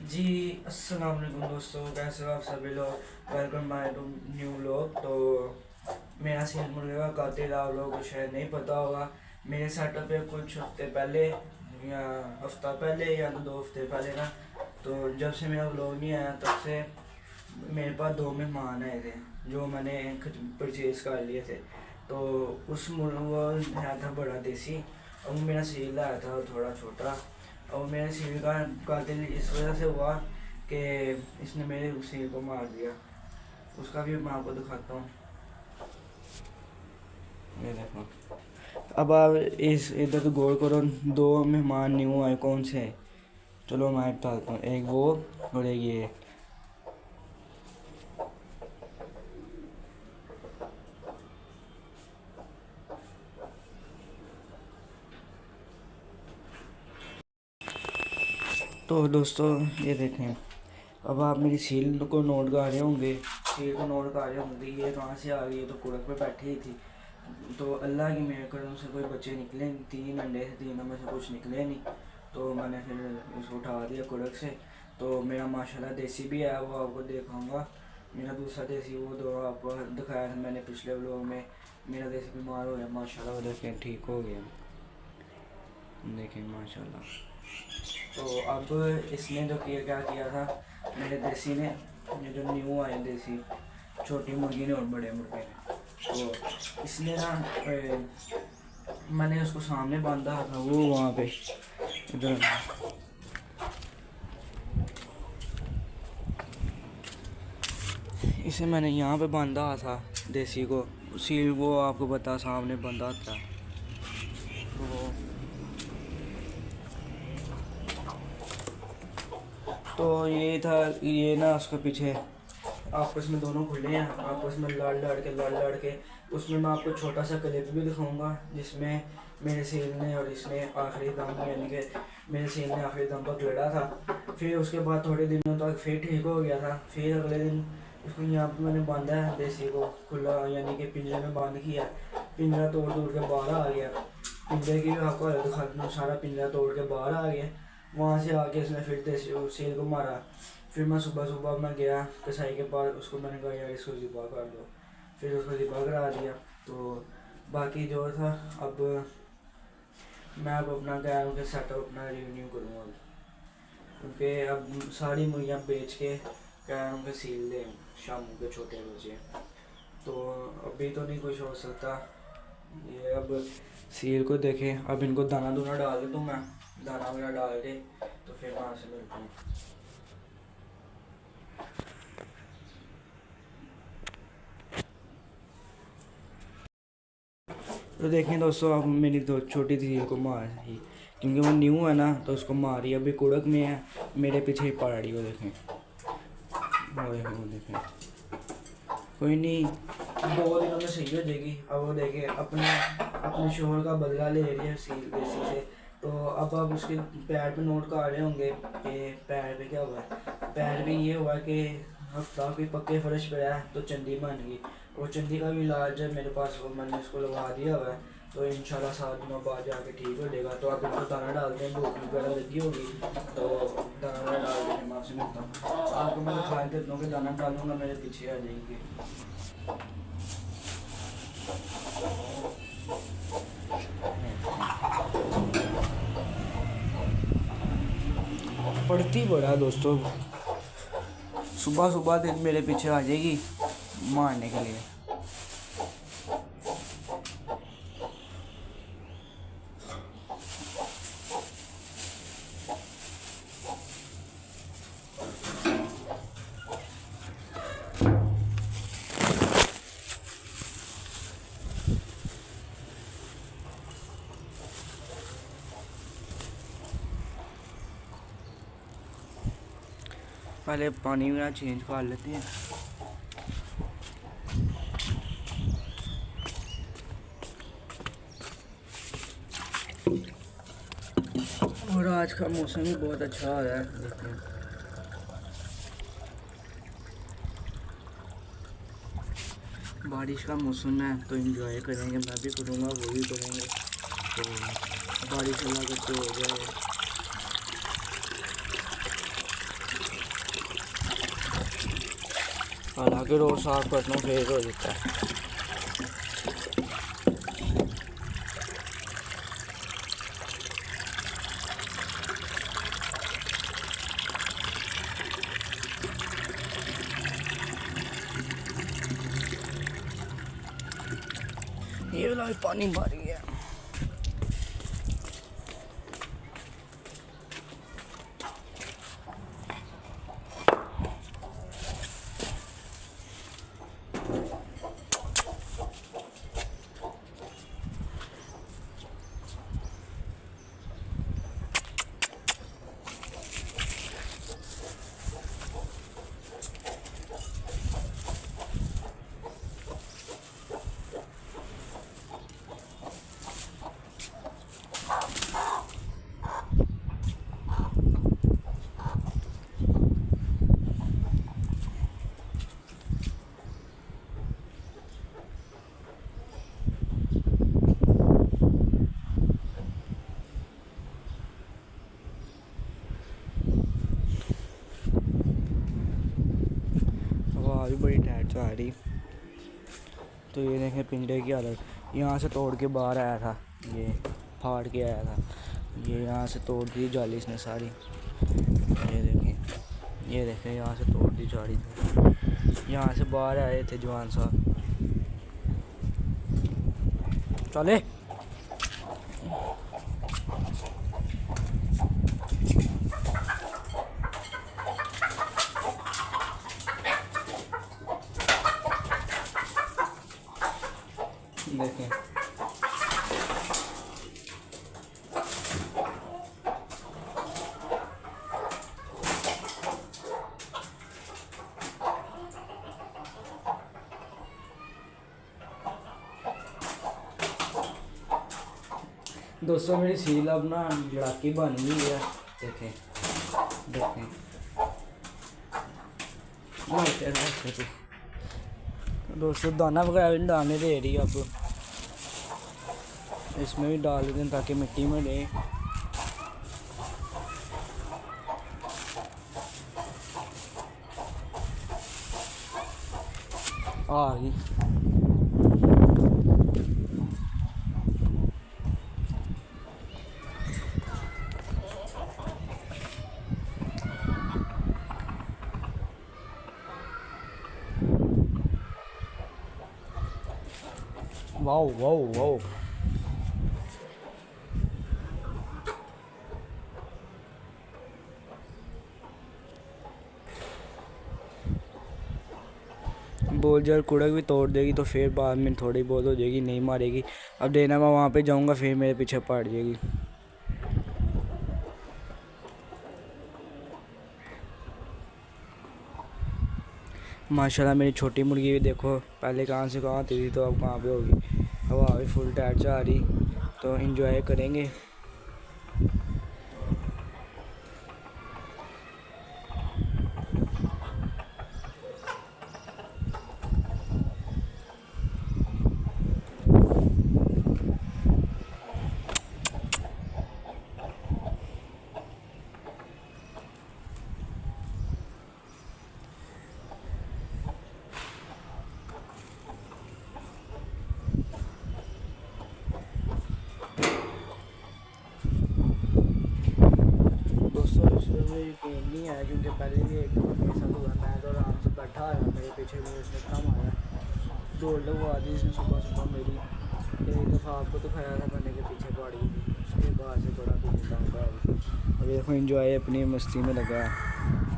जी अस्सलाम वालेकुम दोस्तों, कैसे हो आप सभी लोग। Welcome my to new vlog. तो मेरा सीन मुर्गे का कातिल आप लोगों को शायद नहीं पता होगा। मेरे सेटअप पे कुछ हफ्ते पहले या हफ्ता पहले या तो 2 हफ्ते पहले ना, तो जब से मेरा व्लॉग नहीं आया तब से मेरे पास 2 मेहमान आए थे जो मैंने परचेज़ कर लिए थे। तो वो आया था बड़ा देसी, और वो मेरा सील आया था थोड़ा छोटा। और मेरे सील का कातिल इस वजह से हुआ कि इसने मेरे सील को मार दिया। उसका भी मैं आपको दिखाता हूँ, ये देखो। अब आप इस इधर तो गौर करो, 2 मेहमान न्यू आए, कौन से हैं? चलो मैं बताता हूँ, एक वो और एक ये। तो दोस्तों ये देखें, अब आप मेरी सील को नोट कर रहे होंगे, सील को नोट कर रहे होंगे ये कहाँ से आ गई है। तो कुड़क पे बैठी ही थी, तो अल्लाह की मेहर करम से कोई बच्चे निकले नहीं। 3 अंडे थे, तीनों में से कुछ निकले नहीं। तो मैंने फिर इसको उठा दिया कुड़क से। तो मेरा माशाल्लाह देसी भी है, वो आपको दिखाऊंगा। मेरा दूसरा देसी वो दो आपको दिखाया था मैंने पिछले व्लॉग में। मेरा देसी बीमार हो गया माशाल्लाह, वो देखें ठीक हो गया, देखें माशाल्लाह। तो अब इसने जो किया क्या किया था मेरे देसी ने, ये जो न्यू आए देसी, छोटी मुर्गी ने और बड़े मुर्गे ने, तो इसने ना मैंने उसको सामने बांधा था, वो वहाँ पे इधर। इसे मैंने यहाँ पे बांधा था देसी को, सील वो आपको पता सामने बंधा था। तो ये था, ये ना उसके पीछे आपस में दोनों खुले हैं, आपस में लड़ के उसमें मैं आपको छोटा सा क्लिप भी दिखाऊंगा जिसमें मेरे सील ने और इसने आखिरी दम, यानी कि मेरे सील ने आखिरी दम तक लड़ा था। फिर उसके बाद थोड़े दिनों तक फिर ठीक हो गया था। फिर अगले दिन उसको यहाँ पे मैंने बांधा है देसी को खुला, यानी कि पिंजरे में बांध किया। पिंजरा तोड़ तोड़ के बाहर आ गया, पिंजरे की भी आपको हालत दिखाता हूँ, सारा पिंजरा तोड़ के बाहर आ गया। वहाँ से आके इसने फिर देसी सील को मारा। फिर मैं सुबह सुबह मैं गया कसाई के पास, उसको मैंने कहा यार इसको ज़िबा कर दो। फिर उसको ज़िबा करा दिया। तो बाकी जो था, अब मैं अब अपना कह रहा हूँ कि सेटअप अपना रिन्यू करूँगा, क्योंकि अब सारी मुर्गियाँ बेच के कह रहा हूँ कि सील दें शाम के छोटे बच्चे। तो अभी तो नहीं कुछ हो सकता। ये अब सील को देखें, अब इनको दाना दूना डाल दूँ मैं, दाना वगैरह डाल के तो फिर वहाँ से मिलता हूँ। तो देखें दोस्तों, अब मेरी दो छोटी सी को मार ही, क्योंकि वो न्यू है ना तो उसको मार रही, अभी कुड़क में है, मेरे पीछे ही पड़ रही। वो देखें, वो देखें, कोई नहीं, 2 दिनों में सही हो जाएगी। अब वो देखें अपने अपने शोहर का बदला ले रही है सील देसी से। तो अब आप उसके पैर पे नोट कर रहे होंगे कि पैर पे क्या हुआ है। पैर पे ये हुआ कि हफ्ता कोई पक्के फर्श पे है तो चंदी बन गई। वो चंदी का भी इलाज है मेरे पास, वो मैंने उसको लगा दिया हुआ है। तो इंशाल्लाह 7 दिनों बाद जाके ठीक हो जाएगा। तो आप इनको दाना डालते हैं, भूख वगैरह लगी होगी तो दाना वाना डाल के मैं आपसे मिलता हूँ। आपको मैं दिखा देता हूँ कि दाना डालूंगा, मेरे पीछे आ जाएंगे। पड़ती बड़ा दोस्तों, सुबह सुबह दिन मेरे पीछे आ जाएगी मारने के लिए। पहले पानी वगैरह चेंज कर लेते हैं। और आज का मौसम भी बहुत अच्छा हो रहा है, देखते हैं। बारिश का मौसम है तो एंजॉय करेंगे, मैं भी करूँगा, वो भी करेंगे। तो बारिश अल्लाह करते हो जाए। के रोज़ साफ करता हूँ फिर हो जाता है। ये वाला भी पानी मारी है। भी बड़ी टाइट आ रही। तो ये देखें पिंजरे की हालत, यहाँ से तोड़ के बाहर आया था, ये फाड़ के आया था, ये यहाँ से तोड़ दी जाली इसने सारी। ये देखें यहाँ से तोड़ दी जाली, यहाँ से बाहर आए थे जवान साहब। चले देखें दोस्तों, मेरी सील अब ना लड़ाकी बन गई है। देखें देखें दोस्तों, दाना वगैरह भी डालने दे रही है, अब इसमें भी डाल दें ताकि मिट्टी में रहे। आ गई वाओ वाओ वाओ। बोल जल कुड़क भी तोड़ देगी तो फिर बाद में थोड़ी बहुत हो जाएगी, नहीं मारेगी। अब देना मैं वहाँ पे जाऊँगा फिर मेरे पीछे पड़ जाएगी। माशाल्लाह मेरी छोटी मुर्गी भी देखो, पहले कहाँ से कहाँ थी तो अब कहाँ पे होगी। हवा भी फुल टाइट जा रही, तो एंजॉय करेंगे। यकीन नहीं आया क्योंकि पहले भी एक दफ़ा मेरे साथ हुआ। मैं तो आराम से बैठा आया, मेरे पीछे भी उसने कम आया, दौड़ लगवा दी इसने सुबह सुबह मेरी। एक दफ़ा आपको तो खाया था मैंने के पीछे पड़ गई थी, उसके बाद से बड़ा पीछे था। अब देखो एंजॉय अपनी मस्ती में लगा है।